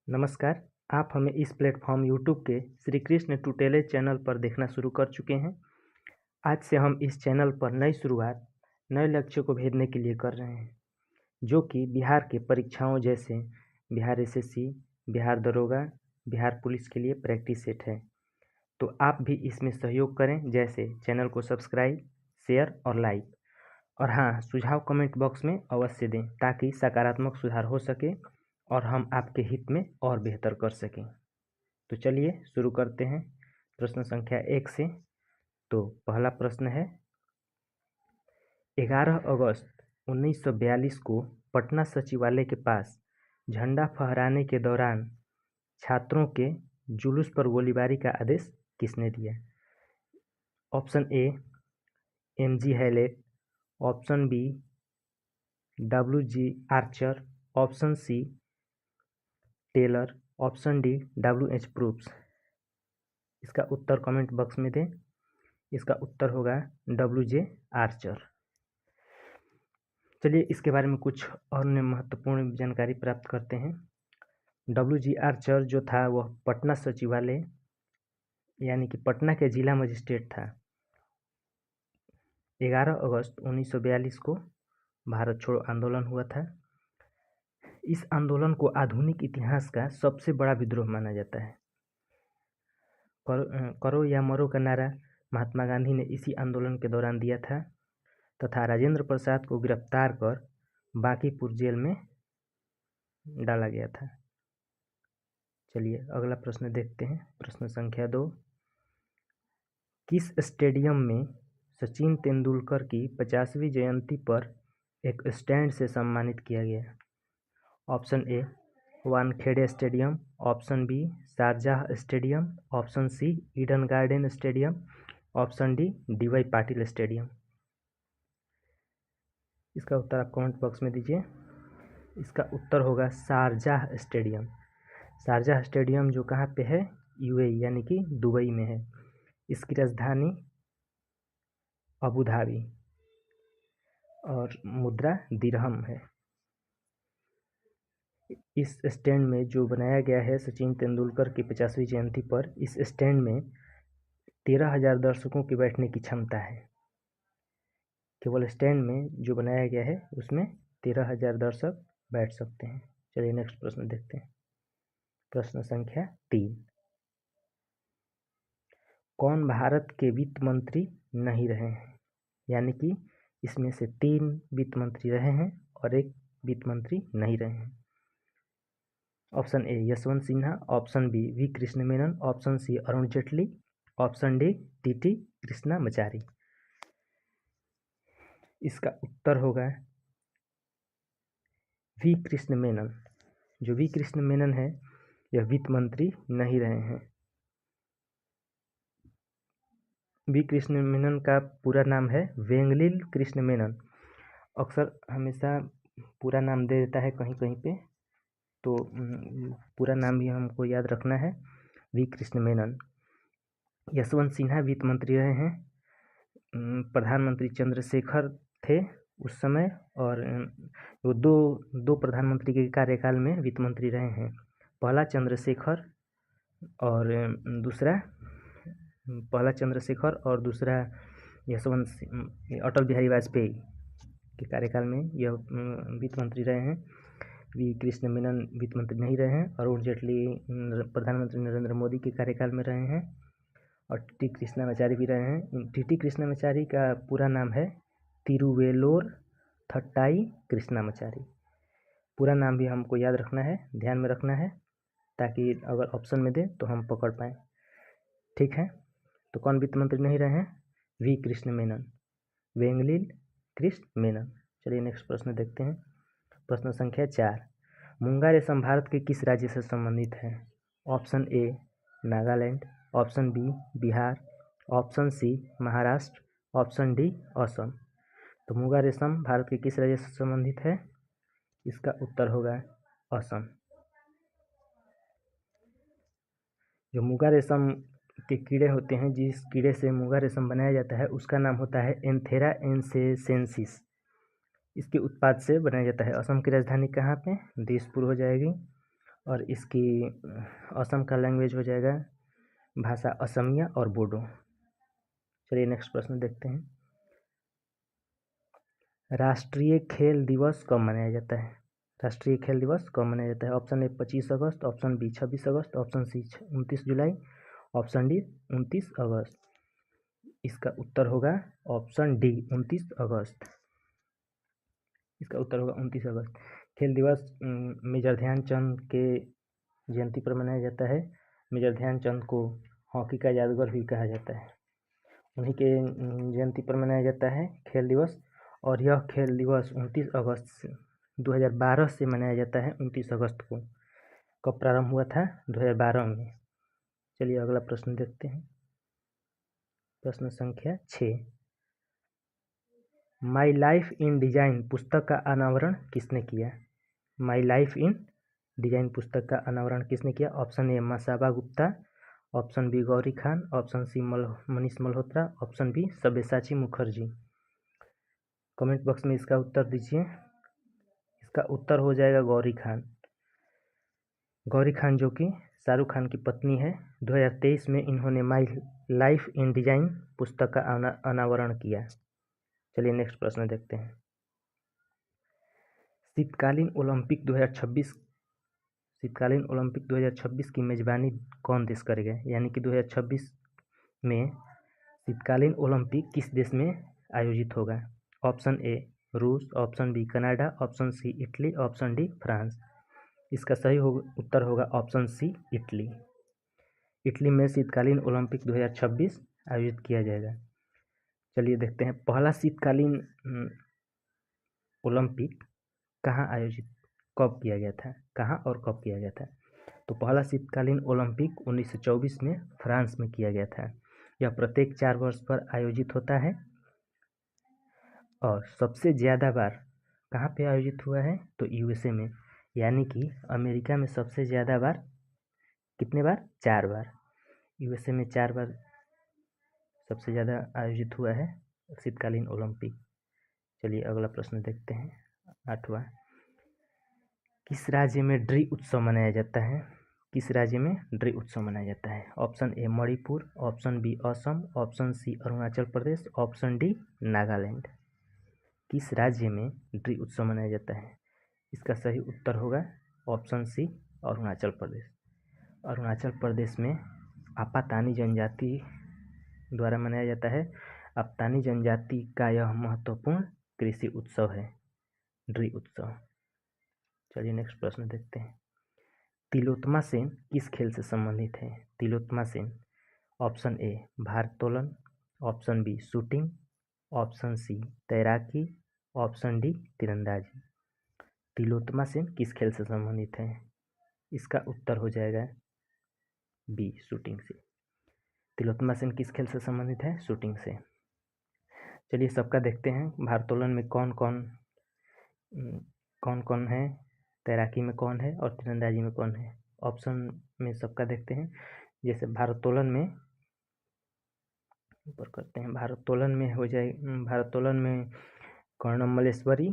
नमस्कार, आप हमें इस प्लेटफॉर्म यूट्यूब के श्री कृष्ण ट्यूटोरियल चैनल पर देखना शुरू कर चुके हैं। आज से हम इस चैनल पर नई शुरुआत नए लक्ष्यों को भेदने के लिए कर रहे हैं, जो कि बिहार के परीक्षाओं जैसे बिहार एसएससी, बिहार दरोगा, बिहार पुलिस के लिए प्रैक्टिस सेट है। तो आप भी इसमें सहयोग करें, जैसे चैनल को सब्सक्राइब, शेयर और लाइक। और हाँ, सुझाव कमेंट बॉक्स में अवश्य दें ताकि सकारात्मक सुधार हो सके और हम आपके हित में और बेहतर कर सकें। तो चलिए शुरू करते हैं प्रश्न संख्या 1 से। तो पहला प्रश्न है, 11 अगस्त 1942 को पटना सचिवालय के पास झंडा फहराने के दौरान छात्रों के जुलूस पर गोलीबारी का आदेश किसने दिया? Option A M G Hallett, option B W G Archer, option C Taylor, option D W H प्रूफ्स। इसका उत्तर कमेंट बॉक्स में दें। इसका उत्तर होगा डब्ल्यूजे आर्चर। चलिए इसके बारे में कुछ अन्य महत्वपूर्ण जानकारी प्राप्त करते हैं। डब्ल्यूजी आर्चर जो था वह पटना सचिवालय यानी कि पटना के जिला मजिस्ट्रेट था। 11 अगस्त 1942 को भारत छोड़ो आंदोलन हुआ था। इस आंदोलन को आधुनिक इतिहास का सबसे बड़ा विद्रोह माना जाता है। करो या मरो का नारा महात्मा गांधी ने इसी आंदोलन के दौरान दिया था तथा राजेंद्र प्रसाद को गिरफ्तार कर बांकीपुर जेल में डाला गया था। चलिए अगला प्रश्न देखते हैं। प्रश्न संख्या 2, किस स्टेडियम में सचिन तेंदुलकर की 50वीं जयंती पर एक स्टैंड से सम्मानित किया गया? Option A Wankhede stadium, option B Sharjah stadium, option C Eden Garden stadium, option D D Y Patil stadium. इसका उत्तर आप कमेंट बॉक्स में दीजिए। इसका उत्तर होगा शारजाह स्टेडियम। शारजाह स्टेडियम जो कहाँ पे है? यूएई यानी कि दुबई में है। इसकी राजधानी अबू धाबी और मुद्रा दिरहम है। इस स्टैंड में जो बनाया गया है सचिन तेंदुलकर की 50वीं जयंती पर, इस स्टैंड में 13,000 दर्शकों की बैठने की क्षमता है। केवल स्टैंड में जो बनाया गया है उसमें 13,000 दर्शक बैठ सकते हैं। चलिए नेक्स्ट प्रश्न देखते हैं। प्रश्न संख्या 3, कौन भारत के वित्त मंत्री नहीं रहे हैं? यानी कि इसमें से 3 वित्त मंत्री रहे हैं और 1 वित्त मंत्री नहीं रहे हैं। Option A Yashwant Sinha, option B V Krishna Menon, option C Arun Jaitley, option D T T Krishnamachari. इसका उत्तर होगा वी कृष्ण मेनन। जो वी कृष्ण मेनन है यह वित्त मंत्री नहीं रहे हैं। वी कृष्ण मेनन का पूरा नाम है वेंगलिल कृष्ण मेनन। अक्सर हमेशा पूरा नाम दे देता है कहीं कहीं पे, तो पूरा नाम भी हमको याद रखना है, वी कृष्ण मेनन। यशवंत सिन्हा वित्त मंत्री रहे हैं। प्रधानमंत्री चंद्रशेखर थे उस समय, और वो दो प्रधानमंत्री के कार्यकाल में वित्त मंत्री रहे हैं। पहला चंद्रशेखर और दूसरा अटल बिहारी वाजपेयी के कार्यकाल में यह वित्त मंत्री रहे हैं। वी कृष्ण मेनन वित्त मंत्री नहीं रहे हैं। अरुण जेटली प्रधानमंत्री नरेंद्र मोदी के कार्यकाल में रहे हैं और टीटी कृष्णामाचारी भी रहे हैं। टीटी कृष्णामाचारी का पूरा नाम है तिरुवेलोर थट्टाई कृष्णामाचारी। पूरा नाम भी हमको याद रखना है, ध्यान में रखना है, ताकि अगर ऑप्शन में दे तो हम पकड़ पाएँ। ठीक है, तो कौन वित्त मंत्री नहीं रहे हैं? वी कृष्ण मेनन, वेंगलिल कृष्ण मेनन। चलिए नेक्स्ट प्रश्न देखते हैं। प्रश्न संख्या 4, मूंगा रेशम भारत के किस राज्य से संबंधित है? Option A Nagaland, option B Bihar, option C Maharashtra, option D Assam. तो मूंगा रेशम भारत के किस राज्य से संबंधित है? इसका उत्तर होगा असम। जो मूंगा रेशम के कीड़े होते हैं, जिस कीड़े से मूंगा रेशम बनाया जाता है, उसका नाम होता है एंथेरा एनसेसेंसिस। इसके उत्पाद से बनाया जाता है। असम की राजधानी कहाँ पे? दिसपुर हो जाएगी। और इसकी असम का लैंग्वेज हो जाएगा भाषा असमिया और बोडो। चलिए नेक्स्ट प्रश्न देखते हैं। राष्ट्रीय खेल दिवस कब मनाया जाता है? राष्ट्रीय खेल दिवस कब मनाया जाता है? ऑप्शन ए 25 अगस्त, ऑप्शन बी 26 अगस्त, ऑप्शन सी 29 जुलाई, ऑप्शन डी 29 अगस्त। इसका उत्तर होगा ऑप्शन डी 29 अगस्त। इसका उत्तर होगा 29 अगस्त। खेल दिवस मेजर ध्यानचंद के जयंती पर मनाया जाता है। मेजर ध्यानचंद को हॉकी का जादूगर भी कहा जाता है। उन्हीं के जयंती पर मनाया जाता है खेल दिवस। और यह खेल दिवस 29 अगस्त 2012 से मनाया जाता है। 29 अगस्त को कब प्रारंभ हुआ था? 2012 में। चलिए अगला प्रश्न देखते हैं। प्रश्न संख्या 6। माई लाइफ इन डिजाइन पुस्तक का अनावरण किसने किया? माई लाइफ इन डिजाइन पुस्तक का अनावरण किसने किया? Option A Masaba Gupta, option B Gauri Khan, option C Manish Malhotra, option B Sabyasachi Mukherjee. Comment box में इसका उत्तर दीजिए। इसका उत्तर हो जाएगा गौरी खान। गौरी खान जो कि शाहरुख खान की पत्नी है। 2023 में इन्होंने माई लाइफ इन डिजाइन पुस्तक का अनावरण किया। चलिए नेक्स्ट प्रश्न देखते हैं। शीतकालीन ओलंपिक 2026 की मेजबानी कौन देश करेगा? यानी कि 2026 में शीतकालीन ओलंपिक किस देश में आयोजित होगा? ऑप्शन ए रूस, option B Canada, option C Italy, option D France. इसका सही उत्तर होगा ऑप्शन सी इटली। इटली में शीतकालीन ओलंपिक 2026 आयोजित किया जाएगा। चलिए देखते हैं पहला शीतकालीन ओलंपिक कहाँ आयोजित कब किया गया था? कहाँ और कब किया गया था? तो पहला शीतकालीन ओलंपिक 1924 में फ्रांस में किया गया था। यह प्रत्येक 4 वर्ष पर आयोजित होता है। और सबसे ज़्यादा बार कहाँ पे आयोजित हुआ है? तो यूएसए में। यानी कि अमेरिका में सबसे ज़्यादा बार कितने बार? 4 बार। यूएसए में 4 बार सबसे ज़्यादा आयोजित हुआ है शीतकालीन ओलंपिक। चलिए अगला प्रश्न देखते हैं 8वां। किस राज्य में ड्री उत्सव मनाया जाता है? किस राज्य में ड्री उत्सव मनाया जाता है? Option A Manipur, option B Assam, option C Arunachal Pradesh, option D Nagaland. किस राज्य में ड्री उत्सव मनाया जाता है? इसका सही उत्तर होगा ऑप्शन सी अरुणाचल प्रदेश। अरुणाचल प्रदेश में आपातानी जनजाति द्वारा मनाया जाता है। आपातानी जनजाति का यह महत्वपूर्ण कृषि उत्सव है ड्री उत्सव। चलिए नेक्स्ट प्रश्न देखते हैं। तिलोत्तमा सेन किस खेल से संबंधित है? तिलोत्तमा सेन ऑप्शन ए भारोत्तोलन, option B shooting, option C तैराकी, ऑप्शन डी तीरंदाजी। तिलोत्तमा सेन किस खेल से संबंधित है? इसका उत्तर हो जाएगा बी शूटिंग से। तिलोत्तमा सेन किस खेल से संबंधित है? शूटिंग से। चलिए सबका देखते हैं। भारोत्तोलन में कौन कौन है, तैराकी में कौन है और तीरंदाजी में कौन है। ऑप्शन में सबका देखते हैं। जैसे भारोत्तोलन में ऊपर करते हैं। भारोत्तोलन में हो जाए भारोत्तोलन में कर्णम मल्लेश्वरी,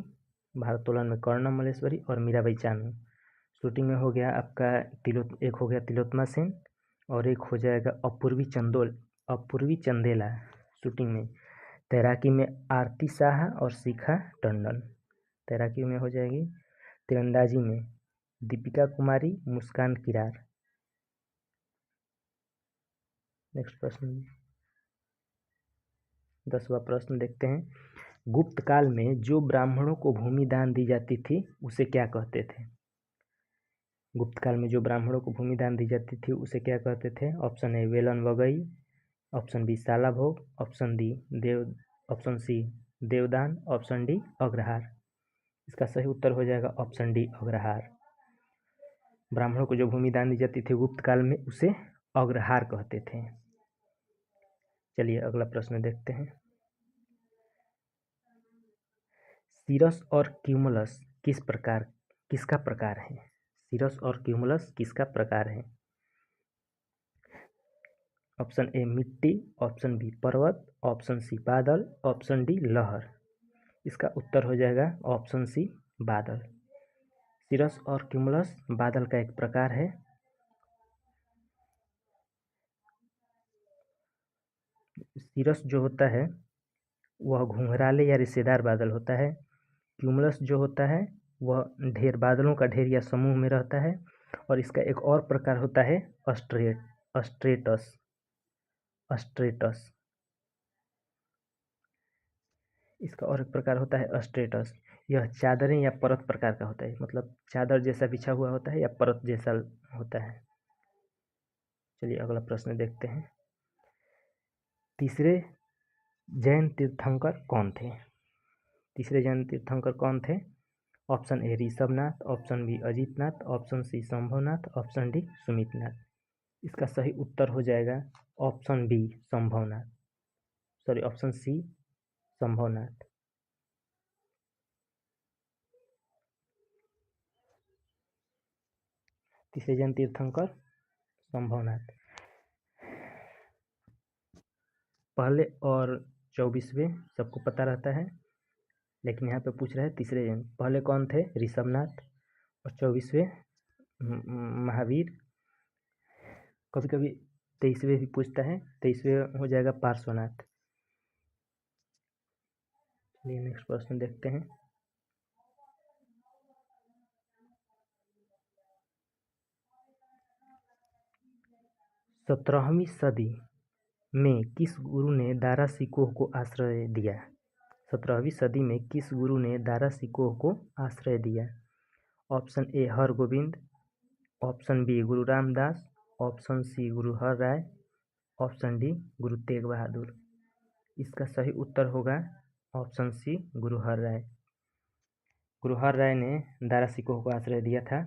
भारोत्तोलन में कर्णम मल्लेश्वरी और मीराबाई चानू। शूटिंग में हो गया आपका एक हो गया तिलोत्तमा सेन और एक हो जाएगा अपूर्वी चंदेला शूटिंग में। तैराकी में आरती शाह और शिखा टंडन तैराकी में हो जाएगी। तीरंदाजी में दीपिका कुमारी, मुस्कान किरार। नेक्स्ट प्रश्न 10वां प्रश्न देखते हैं। गुप्त काल में जो ब्राह्मणों को भूमि दान दी जाती थी उसे क्या कहते थे? गुप्त काल में जो ब्राह्मणों को भूमि दान दी जाती थी उसे क्या कहते थे? ऑप्शन ए वेलन वगई, ऑप्शन बी साला भोग, ऑप्शन सी देवदान, ऑप्शन डी अग्रहार। इसका सही उत्तर हो जाएगा ऑप्शन डी अग्रहार। ब्राह्मणों को जो भूमि दान दी जाती थी गुप्त काल में उसे अग्रहार कहते थे। चलिए अगला प्रश्न देखते हैं। सीरस और क्यूमुलस किसका प्रकार है? सीरस और क्यूमुलस किसका प्रकार है? ऑप्शन ए मिट्टी, ऑप्शन बी पर्वत, ऑप्शन सी बादल, ऑप्शन डी लहर। इसका उत्तर हो जाएगा ऑप्शन सी बादल। सिरस और क्यूमुलस बादल का एक प्रकार है। सिरस जो होता है वह घुंघराले या रिश्तेदार बादल होता है। क्यूमुलस जो होता है वह ढेर बादलों का ढेर या समूह में रहता है। और इसका एक और प्रकार होता है स्ट्रेटस। स्ट्रेटस इसका और एक प्रकार होता है स्ट्रेटस। यह चादरें या परत प्रकार का होता है, मतलब चादर जैसा बिछा हुआ होता है या परत जैसा होता है। चलिए अगला प्रश्न देखते हैं। तीसरे जैन तीर्थंकर कौन थे? तीसरे जैन तीर्थंकर कौन थे? Option A Rishabhanath, option B Ajitnath, option C Shambhavnath, option D Sumitnath. इसका सही उत्तर हो जाएगा option B Shambhavnath, sorry option C Shambhavnath. तीसरे जैन तीर्थंकर शंभवनाथ। पहले और 24वें सबको पता रहता है, लेकिन यहाँ पे पूछ रहे हैं तीसरे जैन। पहले कौन थे? ऋषभनाथ। और 24वें महावीर। कभी कभी 23वें भी पूछता है, 23वें हो जाएगा पार्श्वनाथ। चलिए नेक्स्ट प्रश्न देखते हैं। 17वीं सदी में किस गुरु ने दारा सिकोह को आश्रय दिया? 17वीं सदी में किस गुरु ने दारा सिकोह को आश्रय दिया? Option A Hargobind, option B Guru Ramdas, option C Guru her Rai, option D Guru Tegh Bahadur. इसका सही उत्तर होगा ऑप्शन सी गुरु हर राय। गुरु हर राय ने दारा सिकोह को आश्रय दिया था।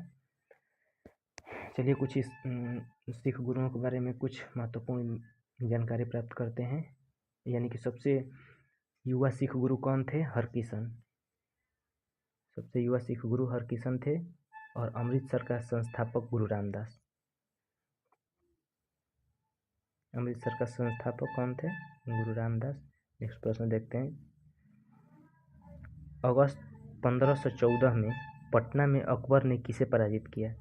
चलिए कुछ इस सिख गुरुओं के बारे में कुछ महत्वपूर्ण जानकारी प्राप्त करते हैं। यानी कि सबसे युवा सिख गुरु कौन थे? हरकिशन। सबसे युवा सिख गुरु हरकिशन थे। और अमृतसर का संस्थापक गुरु रामदास। अमृतसर का संस्थापक कौन थे? गुरु रामदास। नेक्स्ट प्रश्न देखते हैं। अगस्त 1514 में पटना में अकबर ने किसे पराजित किया?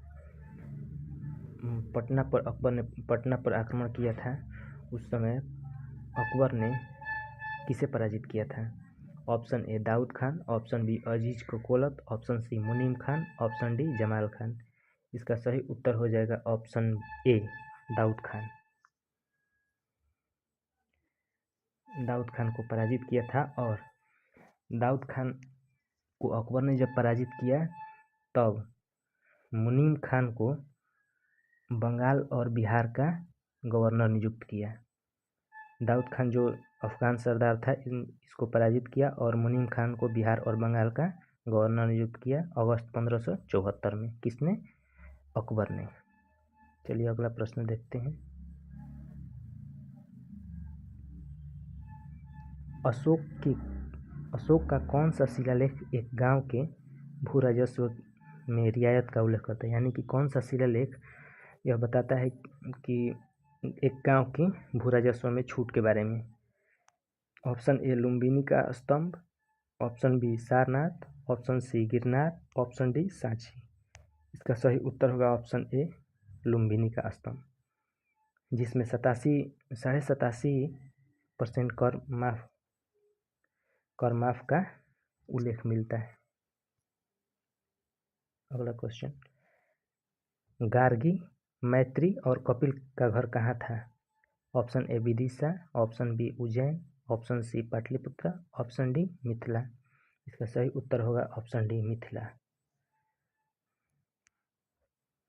पटना पर आक्रमण किया था। उस समय अकबर ने किसे पराजित किया था? Option A Daud Khan, option B Aziz Kolat, option C Munim Khan, option D Jamal Khan. इसका सही उत्तर हो जाएगा ऑप्शन ए दाऊद खान। दाऊद खान को पराजित किया था। और दाऊद खान को अकबर ने जब पराजित किया तब मुनीम खान को बंगाल और बिहार का गवर्नर नियुक्त किया। दाऊद खान जो अफगान सरदार था इसको पराजित किया और मुनीम खान को बिहार और बंगाल का गवर्नर नियुक्त किया अगस्त 1574 में। किसने? अकबर ने। चलिए अगला प्रश्न देखते हैं। अशोक का कौन सा शिलालेख एक गांव के भू राजस्व में रियायत का उल्लेख करता है? यानी कि कौन सा शिलालेख यह बताता है कि एक गांव की भू राजस्व में छूट के बारे में? ऑप्शन ए लुम्बिनी का स्तंभ, option B Sarnath, option C Girnar, option D Sanchi. इसका सही उत्तर होगा ऑप्शन ए लुम्बिनी का स्तंभ, जिसमें 87.87% कर माफ का उल्लेख मिलता है। अगला क्वेश्चन। गार्गी, मैत्री और कपिल का घर कहाँ था? Option A Vidisha, option B Ujjain, option C Pataliputra, option D Mithila. इसका सही उत्तर होगा ऑप्शन डी मिथिला।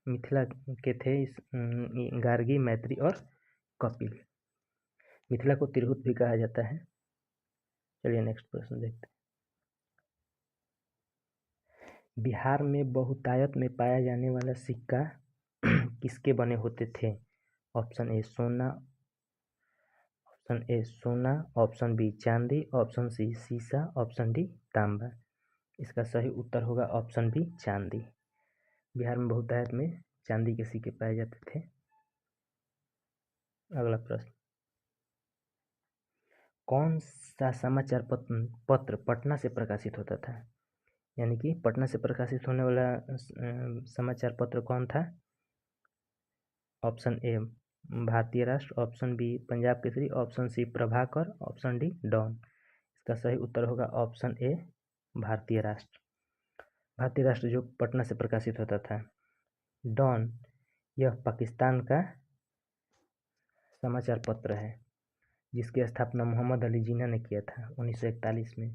मिथिला के थे इस गार्गी, मैत्री और कपिल। मिथिला को तिरहुत भी कहा जाता है। चलिए नेक्स्ट प्रश्न देखते हैं। बिहार में बहुतायत में पाया जाने वाला सिक्का किसके बने होते थे? ऑप्शन ए सोना, ऑप्शन बी चांदी, ऑप्शन सी सीसा, ऑप्शन डी तांबा। इसका सही उत्तर होगा ऑप्शन बी चांदी। बिहार में बहुतायत में चांदी के सिक्के पाए जाते थे। अगला प्रश्न। कौन सा समाचार पत्र पटना से प्रकाशित होता था? यानी कि पटना से प्रकाशित होने वाला समाचार पत्र कौन था? Option A Bharatiya Rashtra, option B Punjab Kesari, option C Prabhakar, option D Dawn. इसका सही उत्तर होगा ऑप्शन ए भारतीय राष्ट्र। भारतीय राष्ट्र जो पटना से प्रकाशित होता था। डॉन यह पाकिस्तान का समाचार पत्र है जिसकी स्थापना मोहम्मद अली जिन्ना ने किया था 1941 में।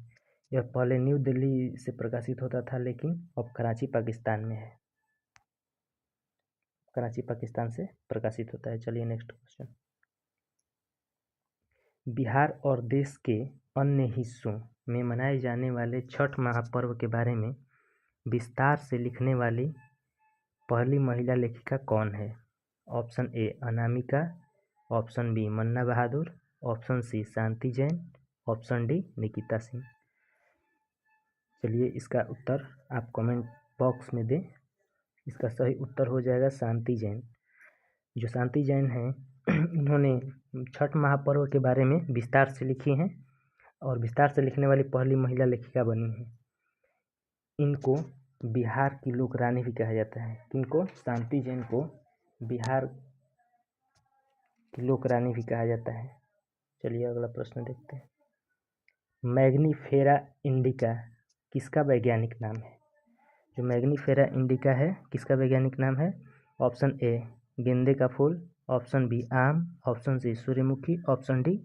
यह पहले न्यू दिल्ली से प्रकाशित होता था लेकिन अब कराची पाकिस्तान में है। कराची पाकिस्तान से प्रकाशित होता है। चलिए नेक्स्ट क्वेश्चन। बिहार और देश के अन्य हिस्सों में मनाए जाने वाले छठ महापर्व के बारे में विस्तार से लिखने वाली पहली महिला लेखिका कौन है? Option A Anamika, option B Manna Bahadur, option C Shanti Jain, option D Nikita Singh. चलिए इसका उत्तर आप कमेंट बॉक्स में दें। इसका सही उत्तर हो जाएगा शांति जैन। जो शांति जैन हैं इन्होंने छठ महापर्व के बारे में विस्तार से लिखी हैं और विस्तार से लिखने वाली पहली महिला लेखिका बनी हैं। इनको बिहार की लोक रानी भी कहा जाता है। किनको? शांति जैन को बिहार की लोक रानी भी कहा जाता है। चलिए अगला प्रश्न देखते हैं। मैग्नीफेरा इंडिका किसका वैज्ञानिक नाम है? जो मैग्नीफेरा इंडिका है किसका वैज्ञानिक नाम है? ऑप्शन ए गेंदे का फूल, ऑप्शन बी आम, ऑप्शन सी सूर्यमुखी, ऑप्शन डी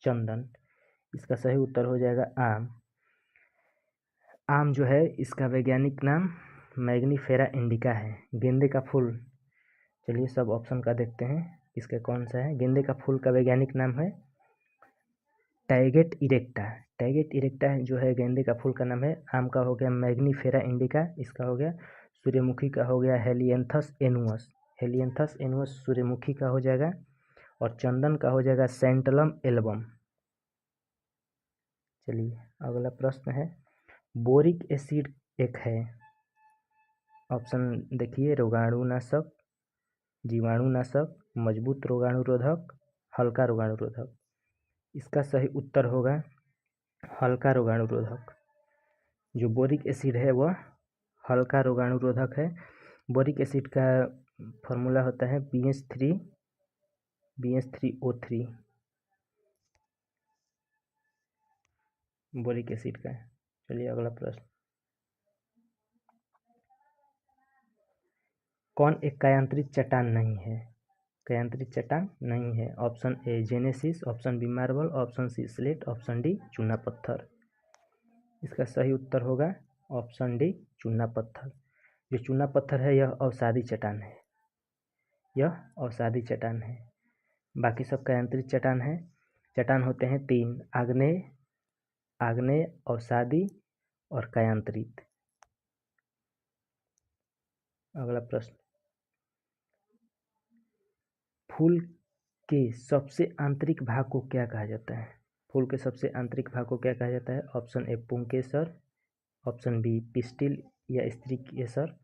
चंदन। इसका सही उत्तर हो जाएगा आम। आम जो है इसका वैज्ञानिक नाम मैग्नीफेरा इंडिका है। गेंदे का फूल, चलिए सब ऑप्शन का देखते हैं इसका कौन सा है। गेंदे का फूल का वैज्ञानिक नाम है टैगेट इरेक्टा। टैगेट इरेक्टा जो है गेंदे का फूल का नाम है। आम का हो गया मैग्नीफेरा इंडिका, इसका हो गया सूर्यमुखी का हो गया हेलियंथस एनुअस। हेलियंथस एनुअस सूर्यमुखी का हो जाएगा और चंदन का हो जाएगा सेंटलम एल्बम। चलिए अगला प्रश्न है। बोरिक एसिड एक है, ऑप्शन देखिए, रोगाणुनाशक, जीवाणुनाशक, मजबूत रोगाणुरोधक, हल्का रोगाणुरोधक। इसका सही उत्तर होगा हल्का रोगाणुरोधक। जो बोरिक एसिड है वह हल्का रोगाणुरोधक है। बोरिक एसिड का फॉर्मूला होता है BH3O3 बोरिक एसिड का। चलिए अगला प्रश्न। कौन एक कायांतरित चट्टान नहीं है? कायांतरित चट्टान नहीं है। Option A genesis, option B marble, option C slate, option D चूना पत्थर। इसका सही उत्तर होगा ऑप्शन डी चूना पत्थर। जो चूना पत्थर है यह अवसादी चट्टान है। यह अवसादी चट्टान है। बाकी सब कायांतरित चट्टान है। चट्टान होते हैं 3, आग्नेय, अवसादी और कायांतरित। अगला प्रश्न। फूल के सबसे आंतरिक भाग को क्या कहा जाता है? फूल के सबसे आंतरिक भाग को क्या कहा जाता है? ऑप्शन ए पुंकेसर, ऑप्शन बी पिस्टिल या स्त्री केसर,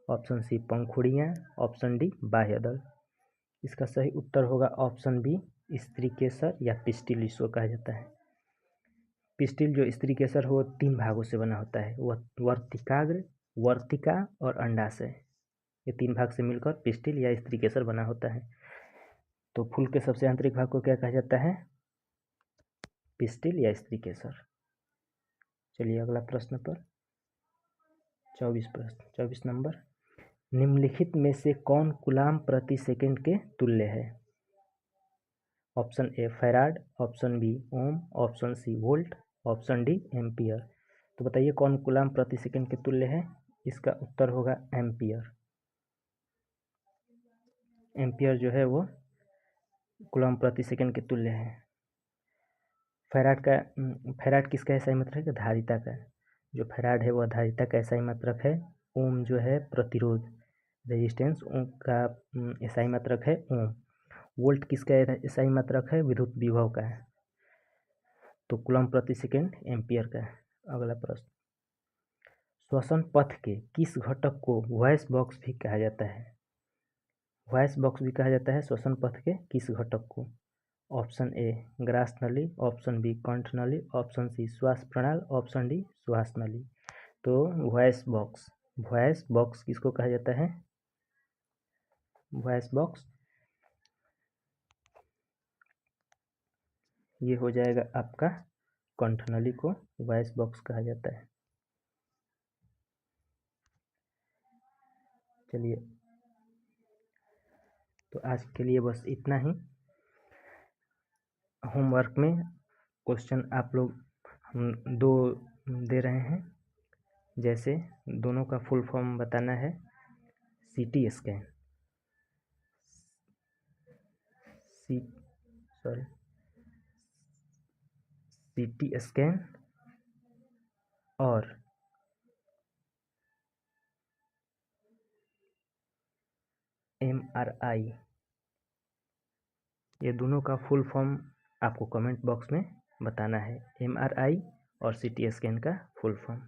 ऑप्शन सी पंखुड़ियाँ, ऑप्शन डी बाह्यदल। इसका सही उत्तर होगा ऑप्शन बी स्त्री केसर या पिस्टिल इसको कहा जाता है। पिस्टिल जो स्त्री केसर हो 3 भागों से बना होता है। वह वर्तिकाग्र, वर्तिका और अंडाशय, ये 3 भाग से मिलकर पिस्टिल या स्त्री केसर बना होता है। तो फूल के सबसे आंतरिक भाग को क्या कहा जाता है? पिस्टिल या स्त्री केसर। चलिए अगला प्रश्न पर 24 नंबर। निम्नलिखित में से कौन कूलाम प्रति सेकंड के तुल्य है? Option A farad, option B ohm, option C volt, option D ampere. तो बताइए कौन कूलाम प्रति सेकंड के तुल्य है? इसका उत्तर होगा एम्पियर। एम्पियर जो है वो कूलाम प्रति सेकंड के तुल्य है। फैराड किसका एसआई मात्रक है? धारिता का। जो फैराड है वह धारिता का एसआई मात्रक है। ओम जो है प्रतिरोध, रेजिस्टेंस, ओम का एसआई मात्रक है ओम। वोल्ट किसका एसआई मात्रक है? विद्युत विभव का है। तो कूलम प्रति सेकंड एम्पियर का है। अगला प्रश्न। श्वसन पथ के किस घटक को वॉइस बॉक्स भी कहा जाता है? वॉइस बॉक्स भी कहा जाता है श्वसन पथ के किस घटक को? ऑप्शन ए ग्रास नली, ऑप्शन बी कंठ नली, ऑप्शन सी श्वास प्रणाल, ऑप्शन डी श्वास नली। तो वॉइस बॉक्स किसको कहा जाता है? वॉइस बॉक्स ये हो जाएगा आपका कंठनली को वॉइस बॉक्स कहा जाता है। चलिए, तो आज के लिए बस इतना ही। होमवर्क में क्वेश्चन आप लोग हम 2 दे रहे हैं, जैसे दोनों का फुल फॉर्म बताना है। सीटी स्कैन सीटी स्कैन और MRI, ये दोनों का फुल फॉर्म आपको कमेंट बॉक्स में बताना है। MRI और सीटी स्कैन का फुल फॉर्म।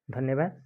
धन्यवाद।